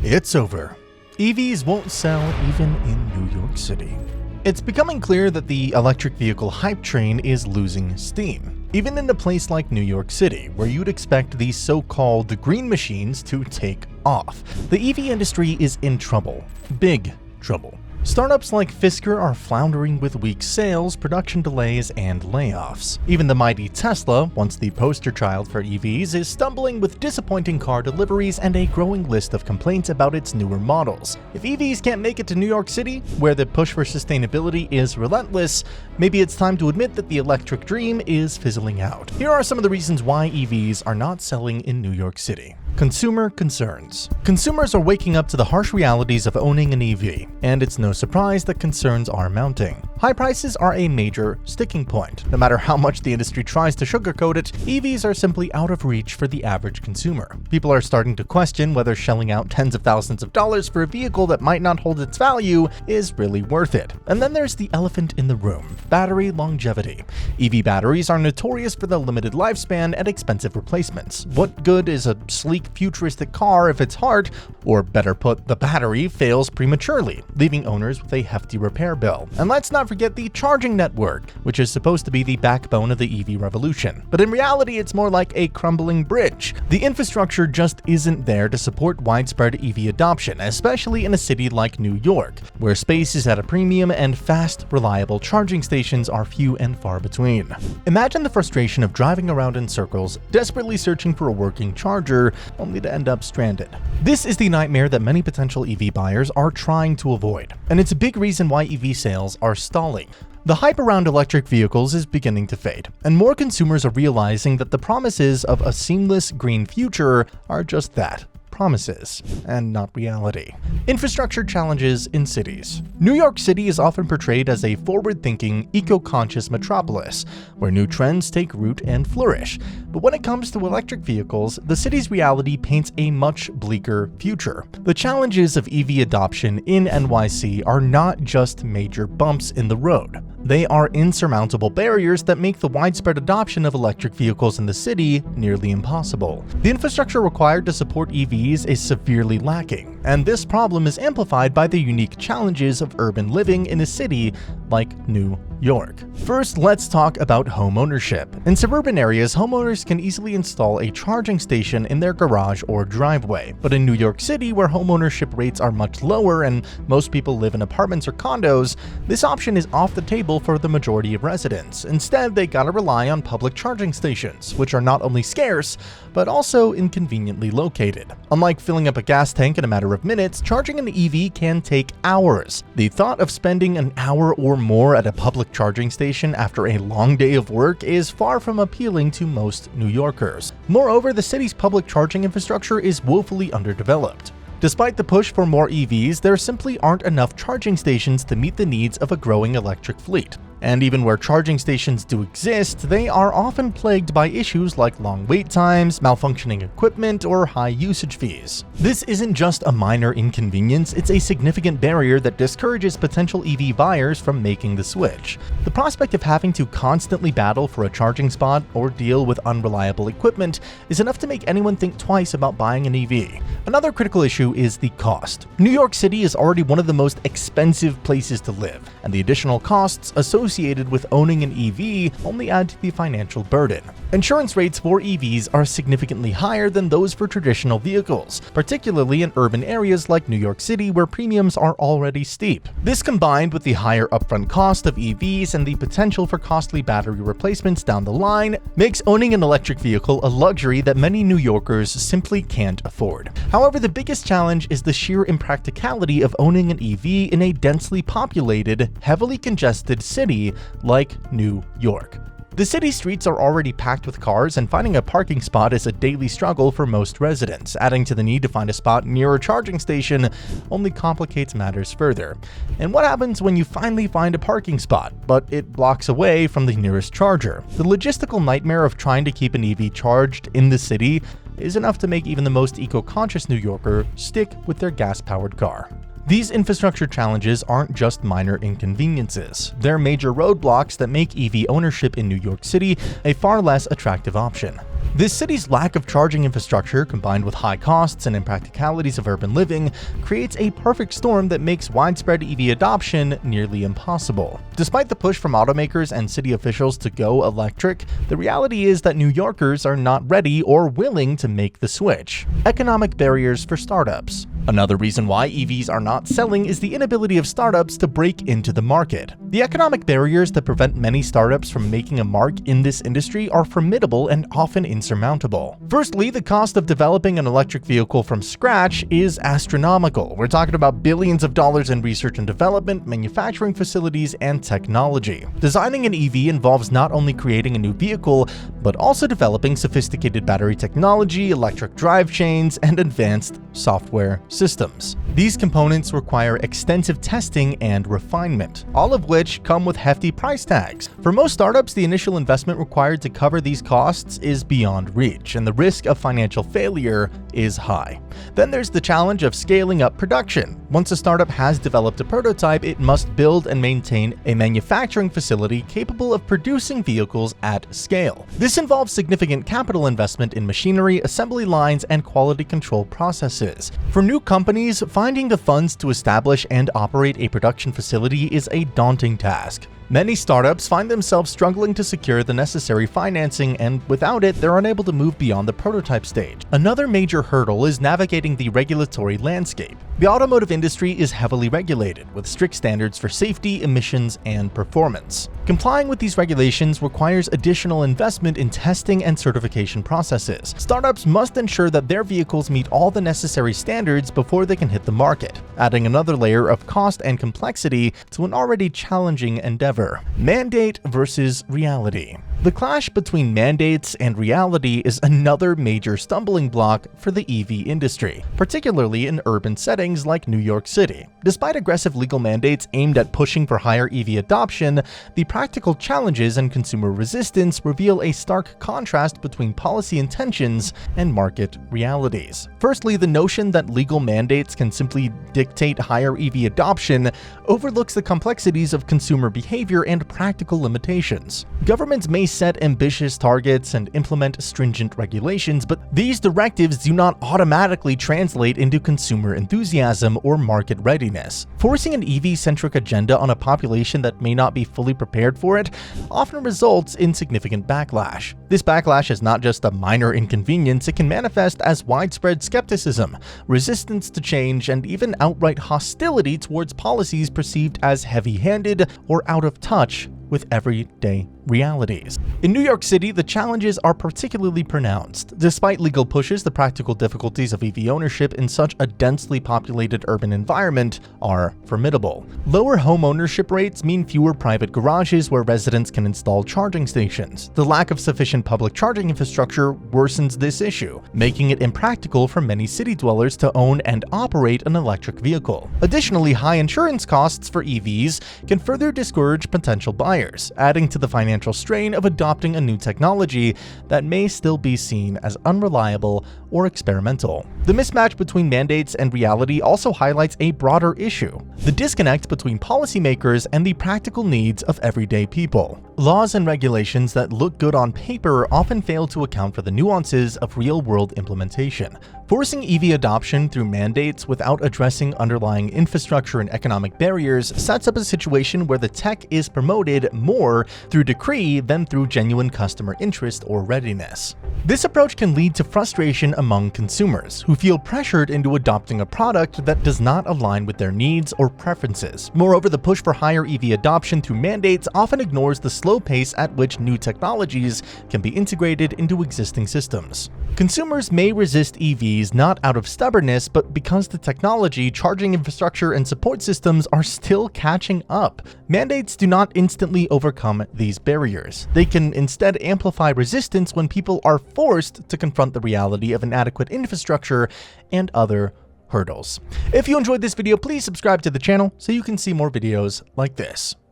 It's over. EVs won't sell even in New York City. It's becoming clear that the electric vehicle hype train is losing steam, even in a place like New York City, where you'd expect these so-called green machines to take off. The EV industry is in trouble. Big trouble. Startups like Fisker are floundering with weak sales, production delays, and layoffs. Even the mighty Tesla, once the poster child for EVs, is stumbling with disappointing car deliveries and a growing list of complaints about its newer models. If EVs can't make it to New York City, where the push for sustainability is relentless, maybe it's time to admit that the electric dream is fizzling out. Here are some of the reasons why EVs are not selling in New York City. Consumer concerns. Consumers are waking up to the harsh realities of owning an EV, and it's no surprise that concerns are mounting. High prices are a major sticking point. No matter how much the industry tries to sugarcoat it, EVs are simply out of reach for the average consumer. People are starting to question whether shelling out tens of thousands of dollars for a vehicle that might not hold its value is really worth it. And then there's the elephant in the room: battery longevity. EV batteries are notorious for the limited lifespan and expensive replacements. What good is a sleek, futuristic car if its heart, or better put, the battery, fails prematurely, leaving owners with a hefty repair bill? And let's not forget the charging network, which is supposed to be the backbone of the EV revolution. But in reality, it's more like a crumbling bridge. The infrastructure just isn't there to support widespread EV adoption, especially in a city like New York, where space is at a premium and fast, reliable charging stations are few and far between. Imagine the frustration of driving around in circles, desperately searching for a working charger, only to end up stranded. This is the nightmare that many potential EV buyers are trying to avoid, and it's a big reason why EV sales are stalling. The hype around electric vehicles is beginning to fade, and more consumers are realizing that the promises of a seamless green future are just that: promises, and not reality. Infrastructure challenges in cities. New York City is often portrayed as a forward-thinking, eco-conscious metropolis, where new trends take root and flourish. But when it comes to electric vehicles, the city's reality paints a much bleaker future. The challenges of EV adoption in NYC are not just major bumps in the road. They are insurmountable barriers that make the widespread adoption of electric vehicles in the city nearly impossible. The infrastructure required to support EVs is severely lacking, and this problem is amplified by the unique challenges of urban living in a city like New York. First, let's talk about home ownership. In suburban areas, homeowners can easily install a charging station in their garage or driveway. But in New York City, where homeownership rates are much lower and most people live in apartments or condos, this option is off the table for the majority of residents. Instead, they gotta rely on public charging stations, which are not only scarce, but also inconveniently located. Unlike filling up a gas tank in a matter of minutes, charging an EV can take hours. The thought of spending an hour or more at a public charging station after a long day of work is far from appealing to most New Yorkers. Moreover, the city's public charging infrastructure is woefully underdeveloped. Despite the push for more EVs, there simply aren't enough charging stations to meet the needs of a growing electric fleet. And even where charging stations do exist, they are often plagued by issues like long wait times, malfunctioning equipment, or high usage fees. This isn't just a minor inconvenience, it's a significant barrier that discourages potential EV buyers from making the switch. The prospect of having to constantly battle for a charging spot or deal with unreliable equipment is enough to make anyone think twice about buying an EV. Another critical issue is the cost. New York City is already one of the most expensive places to live, and the additional costs associated with owning an EV only add to the financial burden. Insurance rates for EVs are significantly higher than those for traditional vehicles, particularly in urban areas like New York City, where premiums are already steep. This, combined with the higher upfront cost of EVs and the potential for costly battery replacements down the line, makes owning an electric vehicle a luxury that many New Yorkers simply can't afford. However, the biggest challenge is the sheer impracticality of owning an EV in a densely populated, heavily congested city like New York. The city streets are already packed with cars, and finding a parking spot is a daily struggle for most residents. Adding to the need to find a spot near a charging station only complicates matters further. And what happens when you finally find a parking spot, but it blocks away from the nearest charger? The logistical nightmare of trying to keep an EV charged in the city is enough to make even the most eco-conscious New Yorker stick with their gas-powered car. These infrastructure challenges aren't just minor inconveniences. They're major roadblocks that make EV ownership in New York City a far less attractive option. This city's lack of charging infrastructure, combined with high costs and impracticalities of urban living, creates a perfect storm that makes widespread EV adoption nearly impossible. Despite the push from automakers and city officials to go electric, the reality is that New Yorkers are not ready or willing to make the switch. Economic barriers for startups. Another reason why EVs are not selling is the inability of startups to break into the market. The economic barriers that prevent many startups from making a mark in this industry are formidable and often insurmountable. Firstly, the cost of developing an electric vehicle from scratch is astronomical. We're talking about billions of dollars in research and development, manufacturing facilities, and technology. Designing an EV involves not only creating a new vehicle, but also developing sophisticated battery technology, electric drive chains, and advanced software systems. These components require extensive testing and refinement, all of which come with hefty price tags. For most startups, the initial investment required to cover these costs is beyond reach, and the risk of financial failure is high. Then there's the challenge of scaling up production. Once a startup has developed a prototype, it must build and maintain a manufacturing facility capable of producing vehicles at scale. This involves significant capital investment in machinery, assembly lines, and quality control processes. For new companies, finding the funds to establish and operate a production facility is a daunting task. Many startups find themselves struggling to secure the necessary financing, and without it, they're unable to move beyond the prototype stage. Another major hurdle is navigating the regulatory landscape. The automotive industry is heavily regulated, with strict standards for safety, emissions, and performance. Complying with these regulations requires additional investment in testing and certification processes. Startups must ensure that their vehicles meet all the necessary standards before they can hit the market, adding another layer of cost and complexity to an already challenging endeavor. Mandate versus reality. The clash between mandates and reality is another major stumbling block for the EV industry, particularly in urban settings like New York City. Despite aggressive legal mandates aimed at pushing for higher EV adoption, the practical challenges and consumer resistance reveal a stark contrast between policy intentions and market realities. Firstly, the notion that legal mandates can simply dictate higher EV adoption overlooks the complexities of consumer behavior and practical limitations. Governments may set ambitious targets and implement stringent regulations, but these directives do not automatically translate into consumer enthusiasm or market readiness. Forcing an EV-centric agenda on a population that may not be fully prepared for it often results in significant backlash. This backlash is not just a minor inconvenience, it can manifest as widespread skepticism, resistance to change, and even outright hostility towards policies perceived as heavy-handed or out of touch with everyday realities. In New York City, the challenges are particularly pronounced. Despite legal pushes, the practical difficulties of EV ownership in such a densely populated urban environment are formidable. Lower home ownership rates mean fewer private garages where residents can install charging stations. The lack of sufficient public charging infrastructure worsens this issue, making it impractical for many city dwellers to own and operate an electric vehicle. Additionally, high insurance costs for EVs can further discourage potential buyers, adding to the financial strain of adopting a new technology that may still be seen as unreliable or experimental. The mismatch between mandates and reality also highlights a broader issue: the disconnect between policymakers and the practical needs of everyday people. Laws and regulations that look good on paper often fail to account for the nuances of real-world implementation. Forcing EV adoption through mandates without addressing underlying infrastructure and economic barriers sets up a situation where the tech is promoted more through decree than through genuine customer interest or readiness. This approach can lead to frustration among consumers, who feel pressured into adopting a product that does not align with their needs or preferences. Moreover, the push for higher EV adoption through mandates often ignores the slow pace at which new technologies can be integrated into existing systems. Consumers may resist EVs not out of stubbornness, but because the technology, charging infrastructure, and support systems are still catching up. Mandates do not instantly overcome these barriers. They can instead amplify resistance when people are forced to confront the reality of inadequate infrastructure and other hurdles. If you enjoyed this video, please subscribe to the channel so you can see more videos like this.